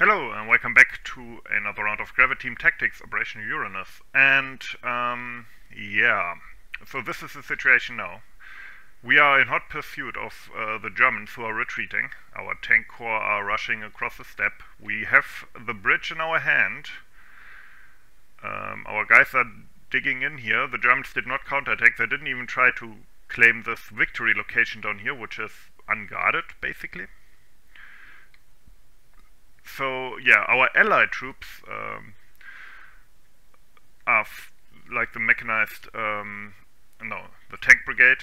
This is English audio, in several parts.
Hello and welcome back to another round of Graviteam Tactics Operation Uranus. And yeah, so this is the situation now. We are in hot pursuit of the Germans who are retreating. Our tank corps are rushing across the steppe. We have the bridge in our hand. Our guys are digging in here. The Germans did not counterattack. They didn't even try to claim this victory location down here, which is unguarded basically. So yeah, our allied troops are like the mechanized, the tank brigade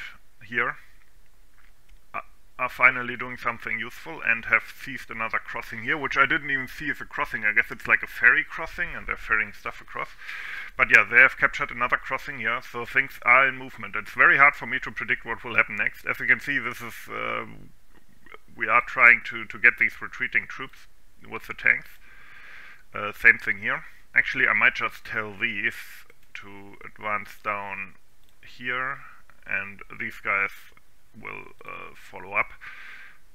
here are finally doing something useful and have seized another crossing here, which I didn't even see as a crossing. I guess it's like a ferry crossing and they're ferrying stuff across. But yeah, they have captured another crossing here, so things are in movement. It's very hard for me to predict what will happen next. As you can see, this is we are trying to get these retreating troops with the tanks. Same thing here. Actually, I might just tell these to advance down here, and these guys will follow up.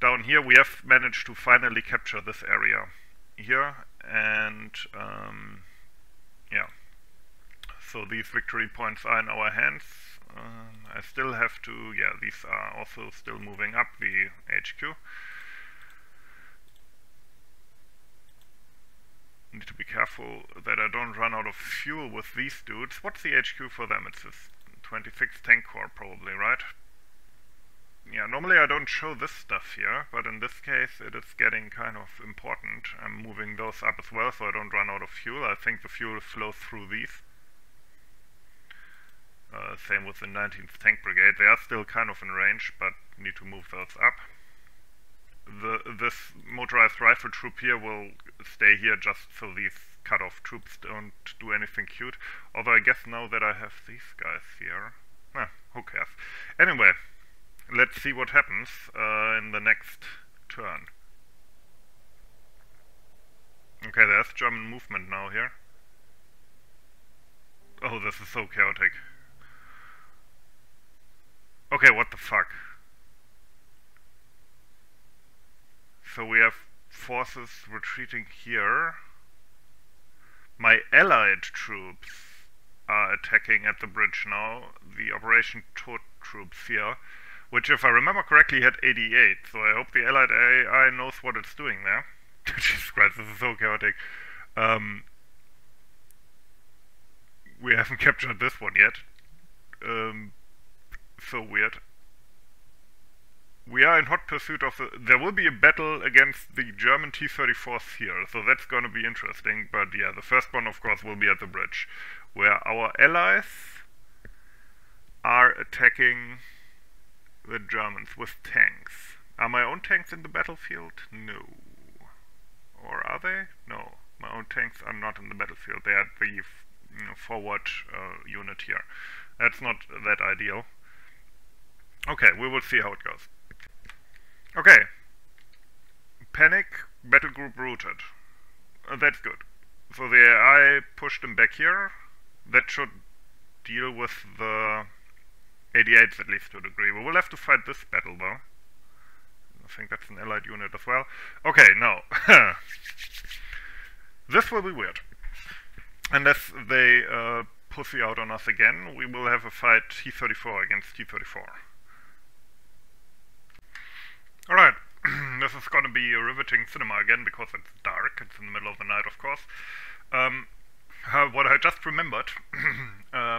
Down here we have managed to finally capture this area here, and yeah, so these victory points are in our hands. I still have to, yeah, these are also still moving up the HQ. Need to be careful that I don't run out of fuel with these dudes. What's the HQ for them? It's this 26th Tank Corps probably, right? Yeah, normally I don't show this stuff here, but in this case it is getting kind of important. I'm moving those up as well so I don't run out of fuel. I think the fuel flows through these. Same with the 19th Tank Brigade. They are still kind of in range, but need to move those up. This motorized rifle troop here will stay here just so these cut-off troops don't do anything cute. Although I guess now that I have these guys here, who cares? Anyway, let's see what happens in the next turn. Okay, there's German movement now here. Oh, this is so chaotic. Okay, what the fuck? So we have forces retreating here. My allied troops are attacking at the bridge now. The Operation Tod troops here, which if I remember correctly had 88, so I hope the allied AI knows what it's doing there. Jesus Christ, this is so chaotic. We haven't captured this one yet. So weird. We are in hot pursuit of there will be a battle against the German T-34s here, so that's going to be interesting. But yeah, the first one of course will be at the bridge, where our allies are attacking the Germans with tanks. Are my own tanks in the battlefield? No. Or are they? No. My own tanks are not in the battlefield. They are the forward unit here. That's not that ideal. Okay, we will see how it goes. Okay. Panic, battle group routed. That's good. So the AI pushed them back here. That should deal with the 88s at least to a degree. We will have to fight this battle though. I think that's an allied unit as well. Okay, no. This will be weird. Unless they pussy out on us again, we will have a fight T-34 against T-34. Alright, this is gonna be a riveting cinema again because it's dark, it's in the middle of the night of course. What I just remembered, I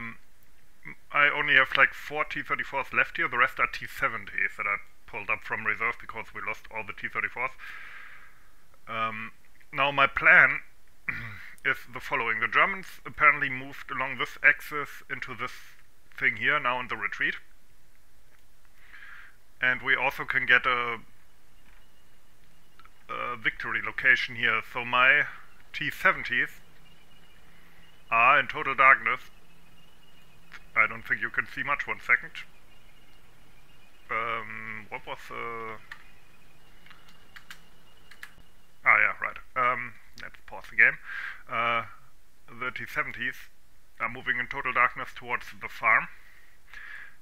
only have like 4 T-34s left here, the rest are T-70s that I pulled up from reserve because we lost all the T-34s. Now my plan is the following. The Germans apparently moved along this axis into this thing here, now in the retreat. And we also can get a victory location here. So my T-70s are in total darkness. I don't think you can see much. 1 second. What was ah yeah, right. Let's pause the game. The T-70s are moving in total darkness towards the farm.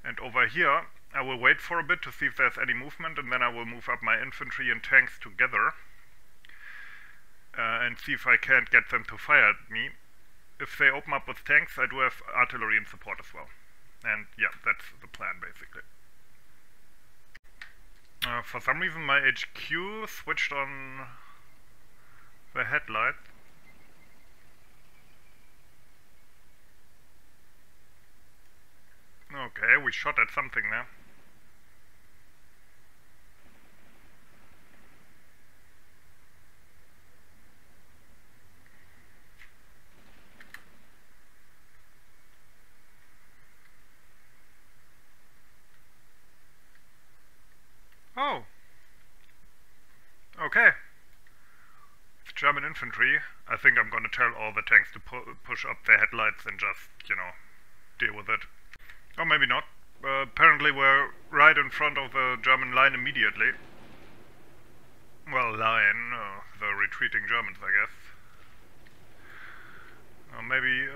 And over here I will wait for a bit to see if there's any movement, and then I will move up my infantry and tanks together. and see if I can't get them to fire at me. If they open up with tanks, I do have artillery in support as well. And yeah, that's the plan basically. For some reason my HQ switched on the headlight. Okay, we shot at something there. Oh! Okay. It's German infantry. I think I'm gonna tell all the tanks to push up their headlights and just, you know, deal with it. Or maybe not. Apparently we're right in front of the German line immediately. Well, line, the retreating Germans, I guess. Maybe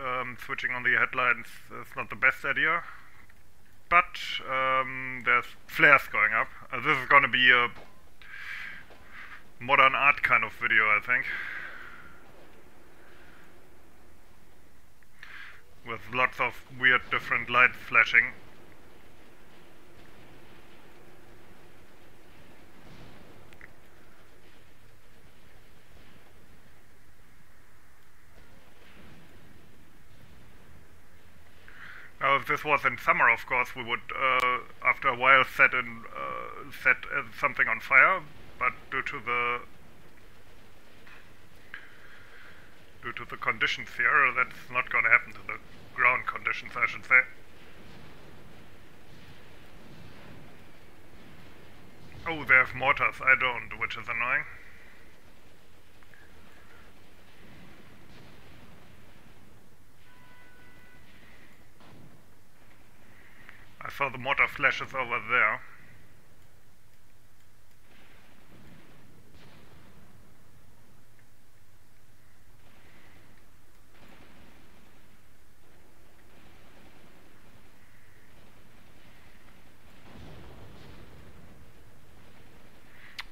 switching on the headlights is not the best idea. But there's flares going up. This is gonna be a modern art kind of video, I think. With lots of weird different lights flashing. Now, if this was in summer, of course, we would, after a while, set something on fire. But due to the conditions here, that's not going to happen to the ground conditions, I should say. Oh, they have mortars. I don't, which is annoying. I saw the mortar flashes over there.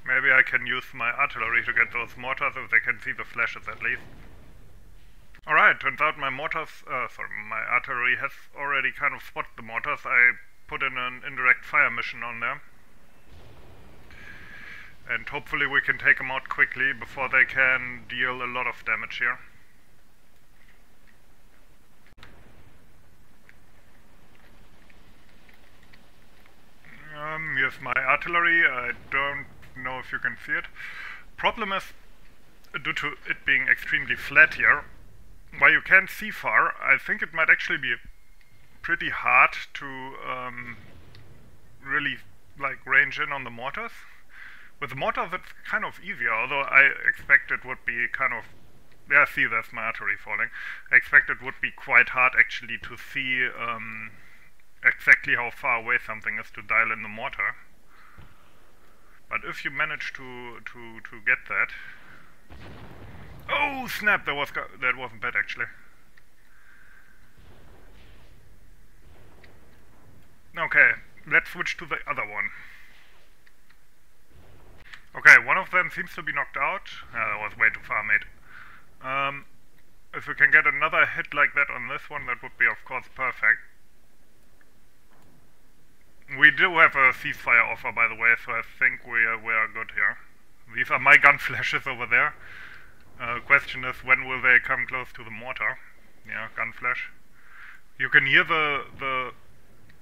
Maybe I can use my artillery to get those mortars if they can see the flashes at least. Alright, turns out my artillery has already kind of spotted the mortars. I put in an indirect fire mission on them. And hopefully we can take them out quickly before they can deal a lot of damage here. Here's my artillery. I don't know if you can see it. Problem is, due to it being extremely flat here, while you can see far, I think it might actually be pretty hard to really like range in on the mortars. With the mortars it's kind of easier, although I expect it would be kind of... Yeah, see, that's my artillery falling. I expect it would be quite hard actually to see exactly how far away something is to dial in the mortar. But if you manage to get that... Oh snap! That wasn't bad actually. Okay, let's switch to the other one. Okay, one of them seems to be knocked out. That was way too far, mate. If we can get another hit like that on this one, that would be of course perfect. We do have a ceasefire offer, by the way, so I think we are good here. These are my gun flashes over there. Question is, when will they come close to the mortar? Yeah, gun flash. You can hear the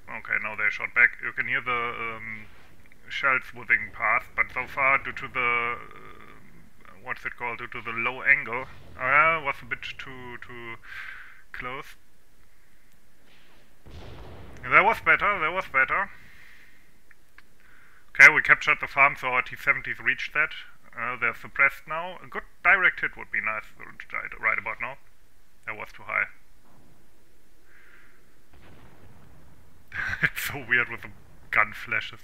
okay, now they shot back. You can hear the shells whizzing past, but so far, due to the what's it called? Due to the low angle, was a bit too close. That was better. That was better. Okay, we captured the farm, so our T-70s reached that. They're suppressed now. A good direct hit would be nice right about now. That was too high. It's so weird with the gun flashes.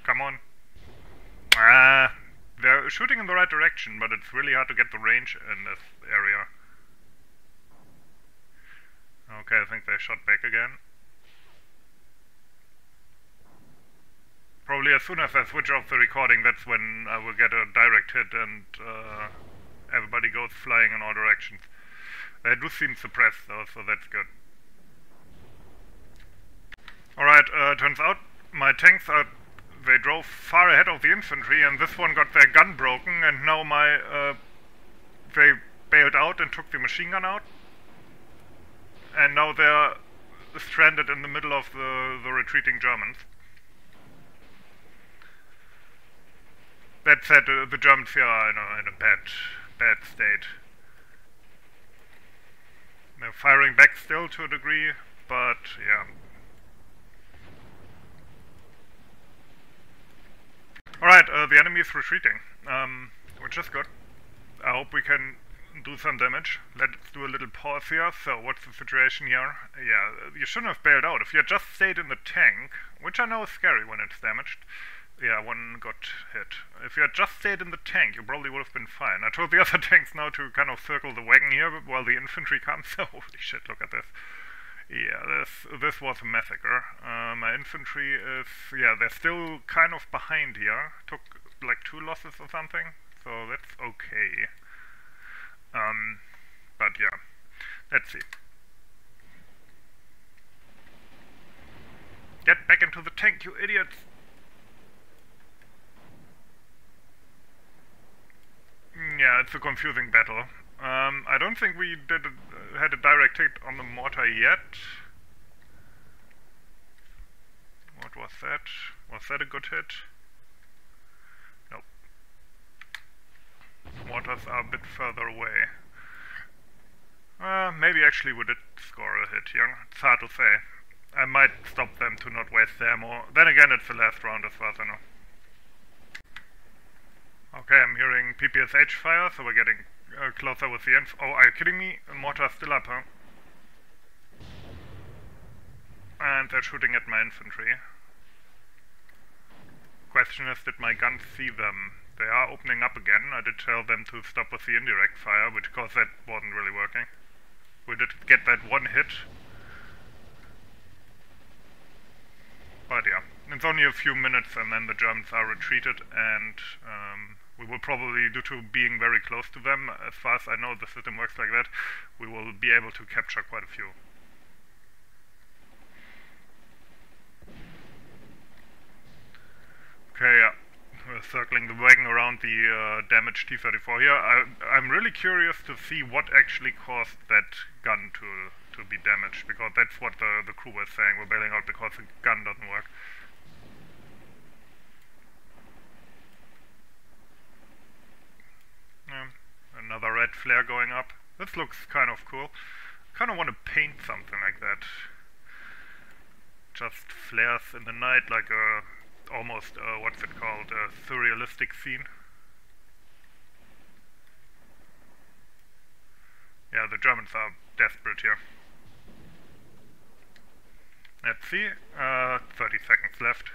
Come on. They're shooting in the right direction, but it's really hard to get the range in this area. Okay, I think they shot back again. Probably as soon as I switch off the recording, that's when I will get a direct hit and everybody goes flying in all directions. They do seem suppressed though, so that's good. Alright, turns out my tanks they drove far ahead of the infantry, and this one got their gun broken, and now they bailed out and took the machine gun out. And now they're stranded in the middle of the retreating Germans. That said, the Germans here are in a bad state. They're firing back still to a degree, but yeah. Alright, the enemy is retreating, which is good. I hope we can do some damage. Let's do a little pause here. So, what's the situation here? Yeah, you shouldn't have bailed out. If you had just stayed in the tank, which I know is scary when it's damaged. Yeah, one got hit. If you had just stayed in the tank, you probably would have been fine. I told the other tanks now to kind of circle the wagon here while the infantry comes. Holy shit, look at this. Yeah, this was a massacre. My infantry is... yeah, they're still kind of behind here. Took like 2 losses or something, so that's okay. But yeah, let's see. Get back into the tank, you idiots! Yeah, it's a confusing battle. I don't think we had a direct hit on the mortar yet. What was that? Was that a good hit? Nope. Mortars are a bit further away. Maybe actually we did score a hit here. It's hard to say. I might stop them to not waste their ammo. Then again, it's the last round as far as I know. Okay, I'm hearing PPSH fire, so we're getting closer with the end. Oh, are you kidding me? Mortar's still up, huh? And they're shooting at my infantry. Question is, did my guns see them? They are opening up again. I did tell them to stop with the indirect fire, which, of course, that wasn't really working. We did get that one hit. But yeah, it's only a few minutes and then the Germans are retreated, and we will probably, due to being very close to them, as far as I know the system works like that, we will be able to capture quite a few. Okay, yeah, we're circling the wagon around the damaged T-34 here. I'm really curious to see what actually caused that gun to be damaged, because that's what the crew was saying. We're bailing out because the gun doesn't work. Another red flare going up. This looks kind of cool. Kind of want to paint something like that. Just flares in the night, like a almost what's it called, a surrealistic scene. Yeah, the Germans are desperate here. Let's see, 30 seconds left.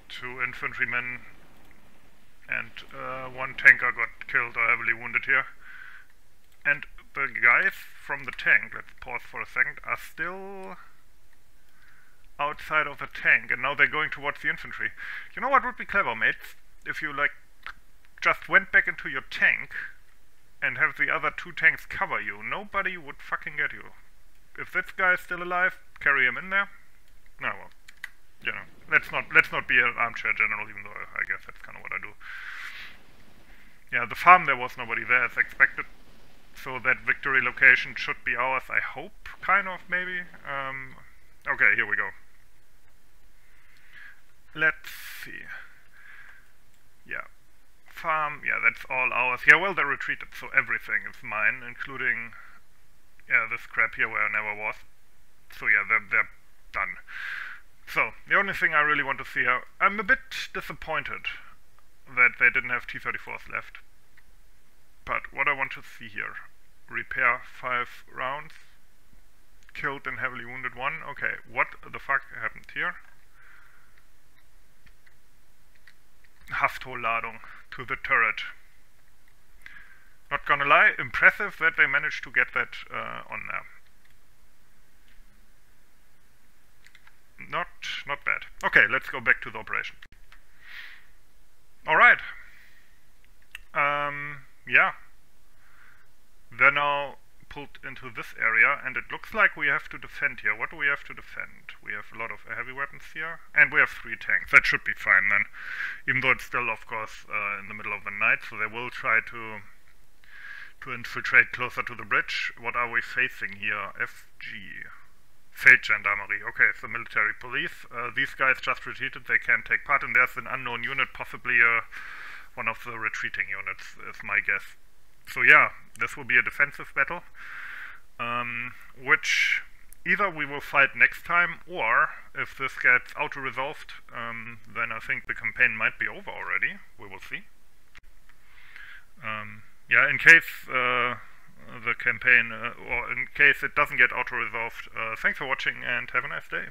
2 infantrymen and 1 tanker got killed or heavily wounded here. And the guys from the tank, let's pause for a second, are still outside of the tank, and now they're going towards the infantry. You know what would be clever, mates? If you, like, just went back into your tank and have the other 2 tanks cover you. Nobody would fucking get you. If this guy is still alive, carry him in there. No, well, you know, let's not be an armchair general, even though I guess that's kind of what I do. Yeah, the farm, there was nobody there as expected, so that victory location should be ours, I hope, kind of, maybe. Okay, here we go. Let's see. Yeah. Farm, yeah, that's all ours. Yeah, well, they retreated, so everything is mine, including, yeah, this crap here where I never was. So yeah, they're done. So, the only thing I really want to see here, I'm a bit disappointed that they didn't have T-34s left. But what I want to see here, repair 5 rounds, killed and heavily wounded 1. Okay, what the fuck happened here? Haftholladung to the turret. Not gonna lie, impressive that they managed to get that on there. not bad. Okay, let's go back to the operation. Alright. Yeah. They're now pulled into this area, and it looks like we have to defend here. What do we have to defend? We have a lot of heavy weapons here, and we have 3 tanks. That should be fine then, even though it's still, of course, in the middle of the night, so they will try to infiltrate closer to the bridge. What are we facing here? FG. Fate Gendarmerie. Okay, it's the military police. These guys just retreated, they can't take part, and there's an unknown unit, possibly one of the retreating units, is my guess. So yeah, this will be a defensive battle, which either we will fight next time, or if this gets auto-resolved, then I think the campaign might be over already. We will see. Yeah, in case the campaign, or in case it doesn't get auto-resolved, thanks for watching and have a nice day.